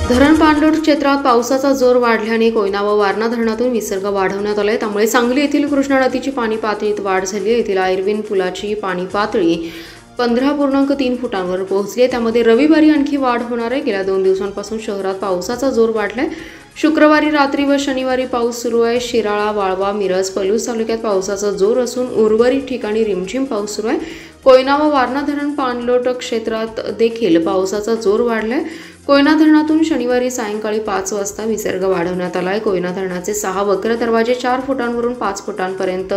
धरण पाणलोट क्षेत्रात पावसाचा जोर वाढल्याने कोयना व वारणा धरणातून विसर्ग वाढवण्यात आलाय। त्यामुळे सांगली येथील कृष्णा नदीची पाणी पातळीत वाढ झाली आहे। येथील आयर्विन पुलाची पाणी पातळी 15.3 फुटांवर पोहोचली आहे। त्यामध्ये रविवारी आणखी वाढ होणार आहे। गेल्या 2 दिवसांपासून शहरात पावसाचा जोर वाढलाय। शुक्रवारी रात्री व शनिवारी पाऊस सुरू आहे। शिराळा, वाळवा, मिरज, पलूस तालुक्यात पावसाचा जोर असून उर्वरित ठिकाणी रिमझिम पाऊस सुरू आहे। कोयना व वारणा धरण पाणलोट क्षेत्रात देखील पावसाचा जोर वाढलाय। कोयना धरणातून शनिवारी सायंकाळी 5 वाजता विसर्ग वाढवण्यात आलाय। कोयना धरणाचे 6 वक्र दरवाजे 4 फुटांवरून 5 फुटांपर्यंत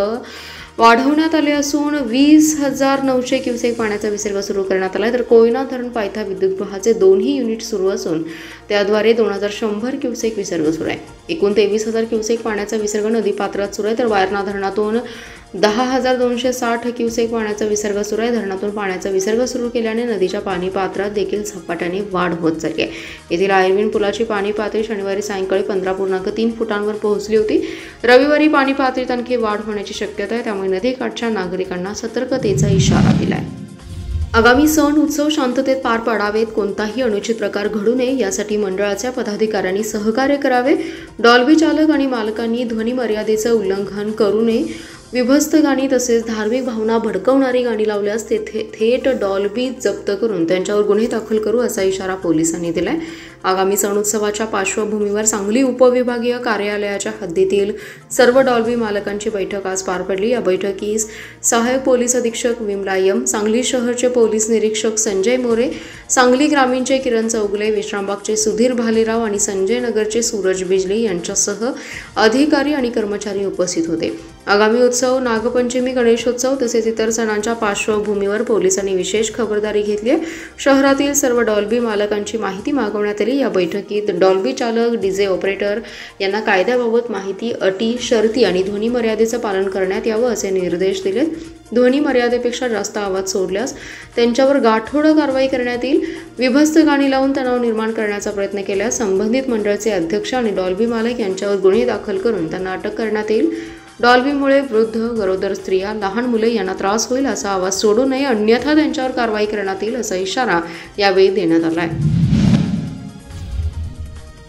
वाढवण्यात आले असून 20,900 क्युसेक पाण्याचा विसर्ग सुरू करण्यात आला। तर कोयना धरण पायथा विद्युतगृहाचे 2ही युनिट सुरू असून त्याद्वारे 2100 क्युसेक विसर्ग सुरू आहे। एकूण 23,000 क्युसेक पाण्याचा विसर्ग नदीपात्रात सुरू आहे। तर वारणा धरणातून 10,260 क्युसेक पाण्याचा विसर्ग सुरू आहे। धरणातून पाण्याचा विसर्ग सुरू केल्याने नदीच्या पाणी पात्रात देखील झपाट्याने वाढ होत चालली आहे। येथील आयर्विन पुलाची पाणी पातळी शनिवारी सायंकाळी 15.3 फुटांवर पोहोचली होती। रविवारी पाणी पातळीत आणखी वाढ होण्याची शक्यता आहे। त्यामुळे नदीकाठच्या नागरिकांना सतर्कतेचा इशारा दिलाय। आगामी सण उत्सव शांततेत पार पाडावेत, कोणताही अनुचित प्रकार घडू नये यासाठी मंडळाच्या पदाधिकाऱ्यांनी सहकार्य करावे। डॉल्बी चालक आणि मालकांनी ध्वनी मर्यादेचं उल्लंघन करू नये। विभस्त गाणी तसेच धार्मिक भावना भडकवणारी गाणी लावल्यास ते थेट डॉल्बी जप्त करून त्यांच्यावर गुन्हे दाखल करू असा इशारा पोलिसांनी दिलाय। आगामी सण उत्सवाच्या पार्श्वभूमीवर सांगली उपविभागीय कार्यालयाच्या हद्दीतील सर्व डॉल्बी मालकांची बैठक आज पार पडली। या बैठकीस सहाय्यक पोलीस अधीक्षक विमला एम, सांगली शहरचे पोलीस निरीक्षक संजय मोरे, सांगली ग्रामीणचे किरण चौगले, विश्रामबागचे सुधीर भालेराव आणि संजय नगरचे सूरज बिजली यांच्यासह अधिकारी आणि कर्मचारी उपस्थित होते। आगामी उत्सव, नागपंचमी, गणेशोत्सव तसेच इतर सणांच्या पार्श्वभूमीवर पोलिसांनी विशेष खबरदारी घेतली आहे। शहरातील सर्व डॉल्बी मालकांची माहिती मागवण्यात आली। या बैठकीत डॉल्बी चालक, डीजे ऑपरेटर यांना कायद्याबाबत माहिती, अटी, शर्ती आणि ध्वनी मर्यादेचं पालन करण्यात यावं असे निर्देश दिले। ध्वनी मर्यादेपेक्षा जास्त आवाज सोडल्यास त्यांच्यावर गाठोडं कारवाई करण्यात येईल। विभस्त गाणी लावून तणाव निर्माण करण्याचा प्रयत्न केल्यास संबंधित मंडळाचे अध्यक्ष आणि डॉल्बी मालक यांच्यावर गुन्हे दाखल करून त्यांना अटक करण्यात येईल। डॉल्बीमुळे वृद्ध, गरोदर स्त्रिया, लहान मुले यांना त्रास होईल असा आवाज सोडू नये, अन्यथा त्यांच्यावर कारवाई करण्यात येईल असा इशारा यावेळी देण्यात आला आहे।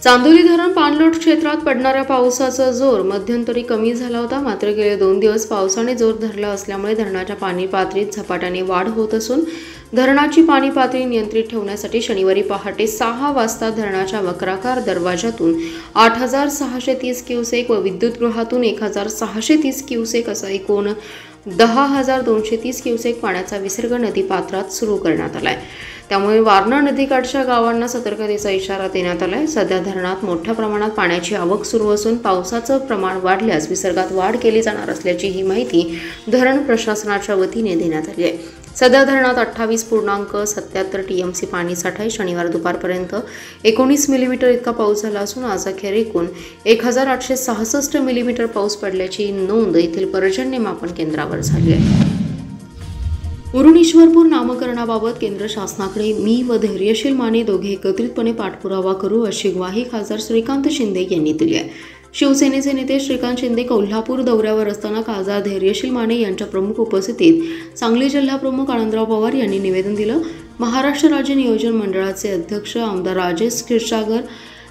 चांदोली धरण पाणलोट क्षेत्रात पडणाऱ्या पावसाचा जोर मध्यंतरी कमी झाला होता। मात्र गेले 2 दिवस पावसाने जोर धरला असल्यामुळे धरणाच्या पाणी पातळीत झपाट्याने वाढ होत असून धरणाची पाणी पातळी नियंत्रित ठेवण्यासाठी शनिवारी पहाटे 6 वाजता धरणाच्या वक्राकार दरवाजातून 8,630 क्युसेक व विद्युतगृहातून 1,630 क्युसेक असा एकूण 10,230 क्युसेक पाण्याचा विसर्ग नदीपात्रात सुरू करण्यात आलाय। त्यामुळे वारणा नदीकाठच्या गावांना सतर्कतेचा इशारा देण्यात आलाय। सध्या धरणात मोठ्या प्रमाणात पाण्याची आवक सुरू असून पावसाचं प्रमाण वाढल्यास विसर्गात वाढ केली जाणार असल्याची ही माहिती धरण प्रशासनाच्या वतीने देण्यात आली आहे। सध्या धरणात 28.77 टीएमसी पाणी साठा आहे। शनिवार दुपारपर्यंत 19 मिलीमीटर इतका पाऊस झाला असून आज अखेर एकूण 1,866 मिलीमीटर पाऊस पडल्याची नोंद येथील पर्जन्यमापन केंद्रावर झाली आहे। उरण ईश्वरपूर नामकरणाबाबत केंद्र शासनाकडे मी व धैर्यशील माने दोघे एकत्रितपणे पाठपुरावा करू अशी ग्वाही खासदार श्रीकांत शिंदे यांनी दिली आहे। शिवसेनेचे नेते श्रीकांत शिंदे कोल्हापूर दौऱ्यावर असताना खासदार धैर्यशील माने यांच्या प्रमुख उपस्थितीत सांगली जिल्हाप्रमुख आनंदराव पवार यांनी निवेदन दिलं। महाराष्ट्र राज्य नियोजन मंडळाचे अध्यक्ष आमदार राजेश क्षीरसागर,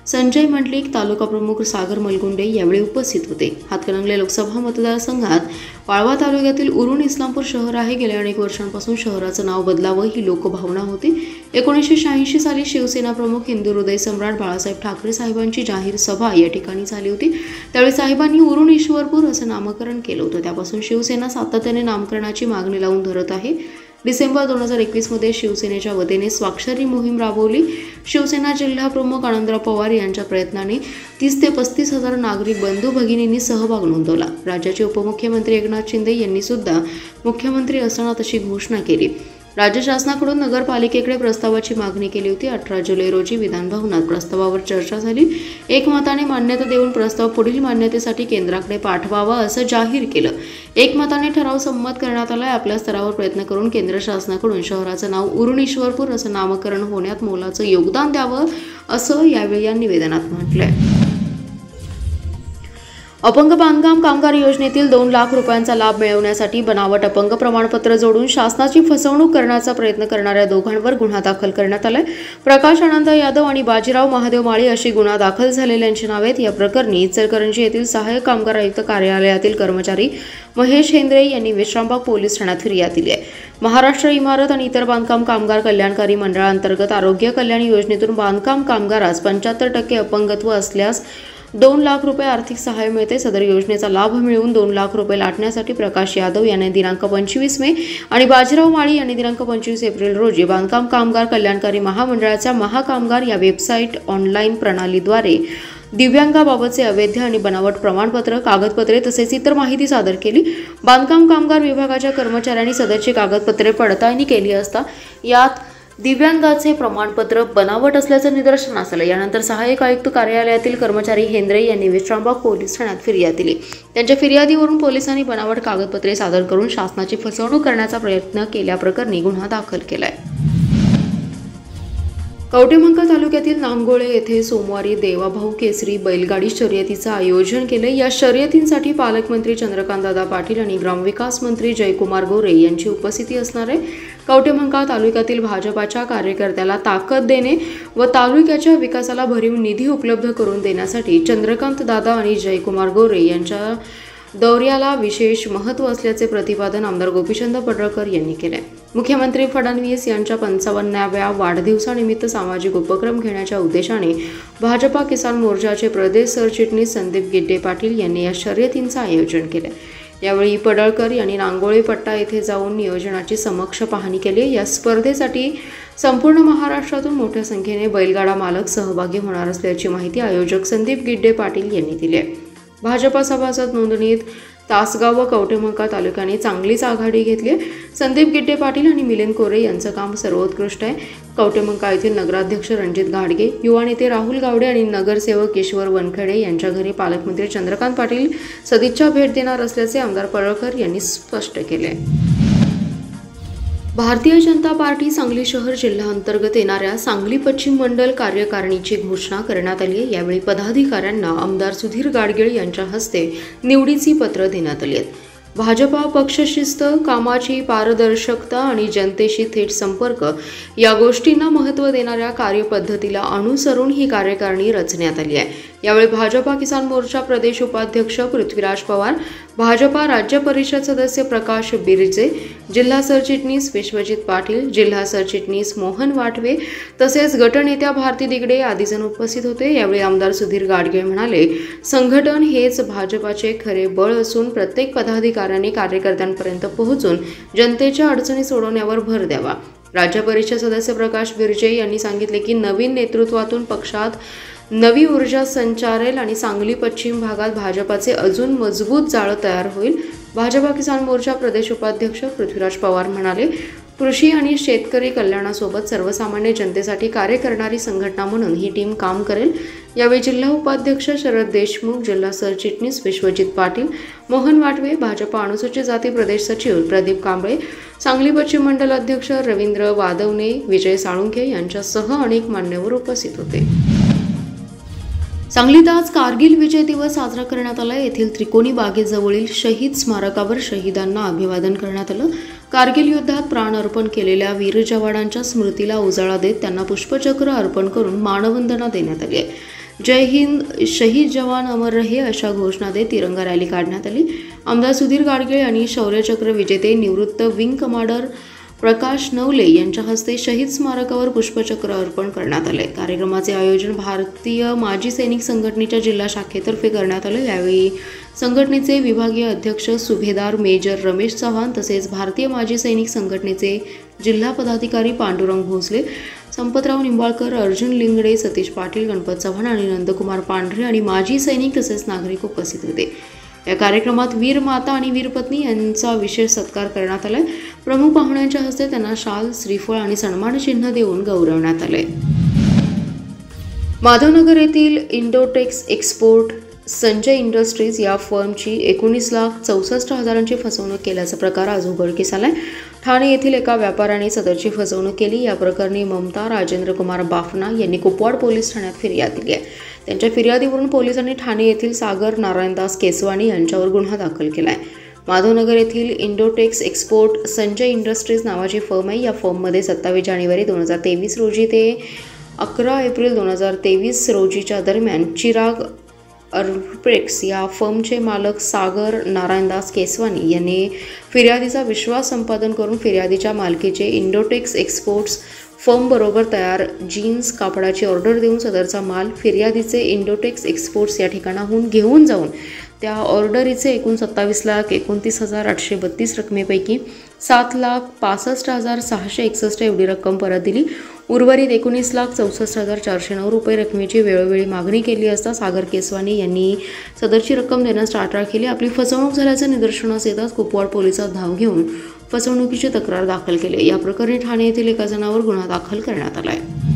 संजय मंडलिक, तालुका प्रमुख सागर मलगुंडे यावेळी उपस्थित होते। हातकणंगले लोकसभा मतदारसंघात वाळवा तालुक्यातील उरण इस्लामपूर शहर आहे। गेल्या अनेक वर्षांपासून शहराचं नाव बदलावं ही लोकभावना होती। 1986 साली शिवसेना प्रमुख हिंदू हृदय सम्राट बाळासाहेब ठाकरे साहेबांची जाहीर सभा या ठिकाणी झाली होती। त्यावेळी साहेबांनी उरण ईश्वरपूर असं नामकरण केलं होतं। त्यापासून शिवसेना सातत्याने नामकरणाची मागणी लावून धरत आहे। डिसेंबर 2021 मध्ये शिवसेनेच्या वतीने स्वाक्षरी मोहीम राबवली। शिवसेना जिल्हा प्रमुख आनंदराव पवार यांच्या प्रयत्नाने 30 ते 35 हजार नागरिक बंधू भगिनींनी सहभाग नोंदवला। राज्याचे उपमुख्यमंत्री एकनाथ शिंदे यांनी सुद्धा मुख्यमंत्री असताना तशी घोषणा केली। राज्य शासनाकडून नगरपालिकेकडे प्रस्तावाची मागणी केली होती। 18 जुलै रोजी विधानभवनात प्रस्तावावर चर्चा झाली। एकमताने मान्यता देऊन प्रस्ताव पुढील मान्यतेसाठी केंद्राकडे पाठवावा असं जाहीर केलं। एकमताने ठराव संमत करण्यात आला। आपल्या स्तरावर प्रयत्न करून केंद्र शासनाकडून शहराचं नाव उरण ईश्वरपूर असं नामकरण होण्यात मोलाचं योगदान द्यावं असं यावेळी या निवेदनात म्हटलंय। अपंग बांधकाम कामगार योजनेतील 2 लाख रुपयांचा लाभ मिळवण्यासाठी बनावट अपंग प्रमाणपत्र जोडून शासनाची फसवणूक करण्याचा प्रयत्न करणाऱ्या दोघांवर गुन्हा दाखल करण्यात आलाय। प्रकाश आनंद यादव आणि बाजीराव महादेव माळी अशी गुन्हा दाखल झालेल्यांची नावे आहेत। या प्रकरणी इचलकरंजी येथील सहाय्यक कामगार आयुक्त कार्यालयातील कर्मचारी महेश हेंद्रे यांनी विश्रामबाग पोलीस ठाण्यात फिर्याद दिली आहे। महाराष्ट्र इमारत आणि इतर बांधकाम कामगार कल्याणकारी मंडळांतर्गत आरोग्य कल्याण योजनेतून बांधकाम कामगारास 75% अपंगत्व असल्यास 2 लाख रुपये आर्थिक सहाय्य मिळते। सदर योजनेचा लाभ मिळवून 2 लाख रुपये लाटण्यासाठी प्रकाश यादव याने दिनांक 25 मे आणि बाजीराव माळी यांनी दिनांक 25 एप्रिल रोजी बांधकाम कामगार कल्याणकारी महामंडळाच्या महाकामगार या वेबसाईट ऑनलाईन प्रणालीद्वारे दिव्यांगाबाबतचे अवैध आणि बनावट प्रमाणपत्र, कागदपत्रे तसेच इतर माहिती सादर केली। बांधकाम कामगार विभागाच्या कर्मचाऱ्यांनी सदरची कागदपत्रे पडताळणी केली असता यात दिव्यांगाचे प्रमाणपत्र बनावट असल्याचं निदर्शनास आलं। यानंतर सहाय्यक आयुक्त कार्यालयातील कर्मचारी हेंद्रे यांनी विश्रामबाग पोलीस ठाण्यात फिर्याद दिली। त्यांच्या फिर्यादीवरून पोलिसांनी बनावट कागदपत्रे सादर करून शासनाची फसवणूक करण्याचा प्रयत्न केल्याप्रकरणी गुन्हा दाखल केलाय। कवटेमंका तालुक्यातील नांगोळे येथे सोमवारी देवाभाऊ केसरी बैलगाडी शर्यतीचं आयोजन केले। या शर्यतींसाठी पालकमंत्री चंद्रकांतदादा पाटील आणि ग्रामविकास मंत्री जयकुमार गोरे यांची उपस्थिती असणार आहे। कवटेमंका तालुक्यातील भाजपाच्या कार्यकर्त्याला ताकद देणे व तालुक्याच्या विकासाला भरीव निधी उपलब्ध करून देण्यासाठी चंद्रकांतदादा आणि जयकुमार गोरे यांच्या दौऱ्याला विशेष महत्त्व असल्याचे प्रतिपादन आमदार गोपीचंद पडळकर यांनी केले। मुख्यमंत्री फडणवीस यांच्या 55व्या वाढदिवसानिमित्त सामाजिक उपक्रम घेण्याच्या उद्देशाने भाजपा किसान मोर्चाचे प्रदेश सरचिटणीस संदीप गिड्डे पाटील यांनी या शर्यतींचं आयोजन केले। यावेळी पडळकर यांनी नांगोळे पट्टा येथे जाऊन नियोजनाची समक्ष पाहणी केली। या स्पर्धेसाठी संपूर्ण महाराष्ट्रातून मोठ्या संख्येने बैलगाडा मालक सहभागी होणार असल्याची माहिती आयोजक संदीप गिड्डे पाटील यांनी दिली आहे। भाजपा सभासद नोंदणीत तासगाव व कवटेमंका तालुक्याने चांगलीच आघाडी घेतली आहे। संदीप गिड्डे पाटील आणि मिलिंद कोरे यांचं काम सर्वोत्कृष्ट आहे। कवटेमंका येथील नगराध्यक्ष रणजित घाडगे, युवा नेते राहुल गावडे आणि नगरसेवक ईश्वर वनखडे यांच्या घरी पालकमंत्री चंद्रकांत पाटील सदिच्छा भेट देणार असल्याचे आमदार पडळकर यांनी स्पष्ट केले। भारतीय जनता पार्टी सांगली शहर जिल्हा अंतर्गत येणाऱ्या सांगली पश्चिम मंडल कार्यकारिणीची घोषणा करण्यात आली आहे। यावेळी पदाधिकाऱ्यांना आमदार सुधीर गाडगीळ यांच्या हस्ते निवडीची पत्र देण्यात आली आहेत। भाजपा पक्षशिस्त, कामाची पारदर्शकता आणि जनतेशी थेट संपर्क या गोष्टींना महत्त्व देणाऱ्या कार्यपद्धतीला अनुसरून ही कार्यकारिणी रचण्यात आली आहे। यावेळी भाजपा किसान मोर्चा प्रदेश उपाध्यक्ष पृथ्वीराज पवार, भाजपा राज्य परिषद सदस्य प्रकाश बिरजे, जिल्हा सरचिटणीस विश्वजित पाटील, जिल्हा सरचिटणीस मोहन वाटवे तसेच गटनेत्या भारती दिगडे आदी जण उपस्थित होते। यावेळी आमदार सुधीर गाडगे म्हणाले, संघटन हेच भाजपाचे खरे बळ असून प्रत्येक पदाधिकाऱ्यांनी कार्यकर्त्यांपर्यंत पोहोचून जनतेच्या अडचणी सोडवण्यावर भर द्यावा। राज्य परिषद सदस्य प्रकाश बिरजे यांनी सांगितले की नवीन नेतृत्वातून पक्षात नवी ऊर्जा संचारेल आणि सांगली पश्चिम भागात भाजपाचे अजून मजबूत जाळं तयार होईल। भाजपा किसान मोर्चा प्रदेश उपाध्यक्ष पृथ्वीराज पवार म्हणाले, कृषी आणि शेतकरी कल्याणासोबत सर्वसामान्य जनतेसाठी कार्य करणारी संघटना म्हणून ही टीम काम करेल। यावेळी जिल्हा उपाध्यक्ष शरद देशमुख, जिल्हा सरचिटणीस विश्वजित पाटील, मोहन वाटवे, भाजपा अनुसूचित जाती प्रदेश सचिव प्रदीप कांबळे, सांगली पश्चिम मंडल अध्यक्ष रवींद्र वादवणे, विजय साळुंखे यांच्यासह अनेक मान्यवर उपस्थित होते। सांगलीत आज कारगिल विजय दिवस साजरा करण्यात आला। येथील त्रिकोणी बागेजवळील शहीद स्मारकावर शहीदांना अभिवादन करण्यात आलं। कारगिल युद्धात प्राण अर्पण केलेल्या वीर जवानांच्या स्मृतीला उजाळा देत त्यांना पुष्पचक्र अर्पण करून मानवंदना देण्यात आली आहे। जय हिंद, शहीद जवान अमर रहे अशा घोषणा देत तिरंगा रॅली काढण्यात आली। आमदार सुधीर गाडगे आणि शौर्यचक्र विजेते निवृत्त विंग कमांडर प्रकाश नवले यांच्या हस्ते शहीद स्मारकावर पुष्पचक्र अर्पण करण्यात आले। कार्यक्रमाचे आयोजन भारतीय माजी सैनिक संघटनेच्या जिल्हा शाखेतर्फे करण्यात आले। यावेळी संघटनेचे विभागीय अध्यक्ष सुभेदार मेजर रमेश चव्हाण तसेच भारतीय माजी सैनिक संघटनेचे जिल्हा पदाधिकारी पांडुरंग भोसले, संपतराव निंबाळकर, अर्जुन लिंगडे, सतीश पाटील, गणपत चव्हाण आणि नंदकुमार पांढरे आणि माजी सैनिक तसेच नागरिक उपस्थित होते। या कार्यक्रमात वीर माता आणि वीर पत्नी यांचा विशेष सत्कार करण्यात आलाय। प्रमुख पाहुण्यांच्या हस्ते त्यांना शाल, श्रीफळ आणि सन्मान चिन्ह देऊन गौरवण्यात आले। माधवनगर येथील इंडोटेक्स एक्सपोर्ट संजय इंडस्ट्रीज या फर्मची 19,64,000ची फसवणूक केल्याचा प्रकार आज उघडकीस आलाय। ठाणे येथील एका व्यापाऱ्याने सदरची फसवणूक केली। या प्रकरणी ममता राजेंद्र कुमार बाफना यांनी कुपवाड पोलीस ठाण्यात फिर्याद दिली आहे। त्यांच्या फिर्यादीवरून पोलिसांनी ठाणे येथील सागर नारायणदास केसवानी यांच्यावर गुन्हा दाखल केला आहे। माधवनगर येथील इंडोटेक्स एक्सपोर्ट संजय इंडस्ट्रीज नावाची फर्म आहे। या फर्ममध्ये 27 जानेवारी 2023 रोजी ते 11 एप्रिल 2023 रोजीच्या दरम्यान चिराग अर्पेक्स या फर्मचे मालक सागर नारायणदास केसवानी यांनी फिर्यादीचा विश्वास संपादन करून फिर्यादीच्या मालकीचे इंडोटेक्स एक्सपोर्ट्स फर्मबरोबर तयार जीन्स कापडाची ऑर्डर देऊन सदरचा माल फिर्यादीचे इंडोटेक्स एक्सपोर्ट्स या ठिकाणाहून घेऊन जाऊन त्या ऑर्डरीचे एकूण 27,29,832 रकमेपैकी 7,65,661 एवढी रक्कम परत दिली। उर्वरित 19,64,409 रुपये रकमेची वेळोवेळी मागणी केली असता सागर केसवानी यांनी सदरची रक्कम देण्यास टाळाटाळ केली। आपली फसवणूक झाल्याचं निदर्शनास येताच कुपवाड पोलिसात धाव घेऊन फसवणुकीची तक्रार दाखल केली। या प्रकरणी ठाणे येथील एका जणावर गुन्हा दाखल करण्यात आला आहे।